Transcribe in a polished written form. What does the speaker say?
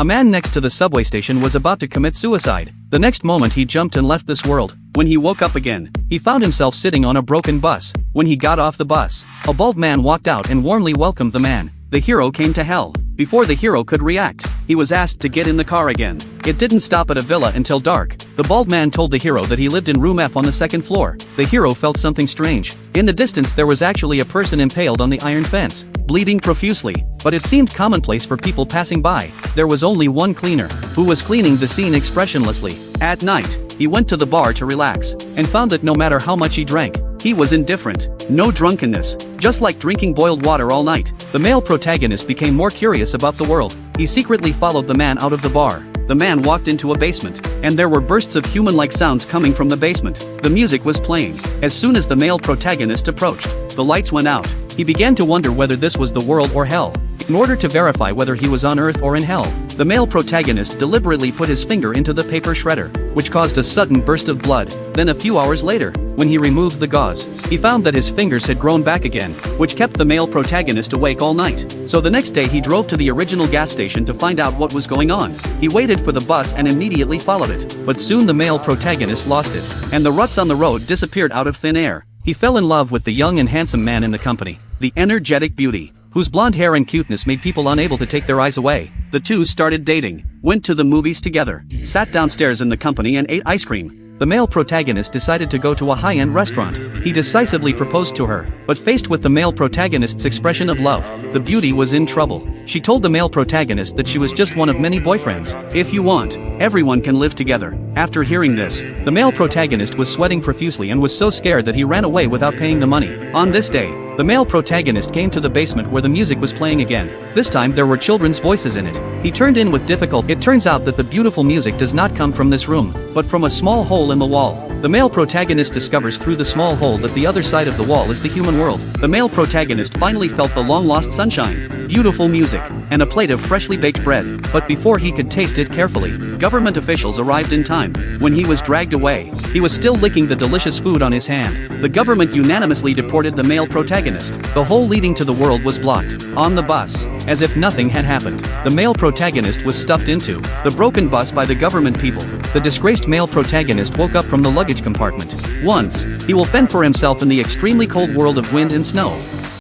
A man next to the subway station was about to commit suicide. The next moment he jumped and left this world. When he woke up again, he found himself sitting on a broken bus. When he got off the bus, a bald man walked out and warmly welcomed the man. The hero came to hell. Before the hero could react, he was asked to get in the car again. It didn't stop at a villa until dark. The bald man told the hero that he lived in room F on the second floor. The hero felt something strange. In the distance there was actually a person impaled on the iron fence, bleeding profusely, but it seemed commonplace for people passing by. There was only one cleaner, who was cleaning the scene expressionlessly. At night, he went to the bar to relax, and found that no matter how much he drank, he was indifferent. No drunkenness, just like drinking boiled water all night. The male protagonist became more curious about the world. He secretly followed the man out of the bar. The man walked into a basement, and there were bursts of human-like sounds coming from the basement. The music was playing. As soon as the male protagonist approached, the lights went out. He began to wonder whether this was the world or hell. In order to verify whether he was on Earth or in hell, the male protagonist deliberately put his finger into the paper shredder, which caused a sudden burst of blood. Then a few hours later, when he removed the gauze, he found that his fingers had grown back again, which kept the male protagonist awake all night. So the next day he drove to the original gas station to find out what was going on. He waited for the bus and immediately followed it, but soon the male protagonist lost it, and the ruts on the road disappeared out of thin air. He fell in love with the young and handsome man in the company, the energetic beauty, whose blonde hair and cuteness made people unable to take their eyes away. The two started dating, went to the movies together, sat downstairs in the company and ate ice cream. The male protagonist decided to go to a high-end restaurant. He decisively proposed to her, but faced with the male protagonist's expression of love, the beauty was in trouble. She told the male protagonist that she was just one of many boyfriends. If you want, everyone can live together. After hearing this, the male protagonist was sweating profusely and was so scared that he ran away without paying the money. On this day, the male protagonist came to the basement where the music was playing again. This time there were children's voices in it. He turned in with difficulty. It turns out that the beautiful music does not come from this room, but from a small hole in the wall. The male protagonist discovers through the small hole that the other side of the wall is the human world. The male protagonist finally felt the long-lost sunshine, beautiful music, and a plate of freshly baked bread. But before he could taste it carefully, government officials arrived in time. When he was dragged away, he was still licking the delicious food on his hand. The government unanimously deported the male protagonist. The hole leading to the world was blocked. On the bus, as if nothing had happened, the male protagonist was stuffed into the broken bus by the government people. The disgraced male protagonist woke up from the luggage compartment. Once, he will fend for himself in the extremely cold world of wind and snow.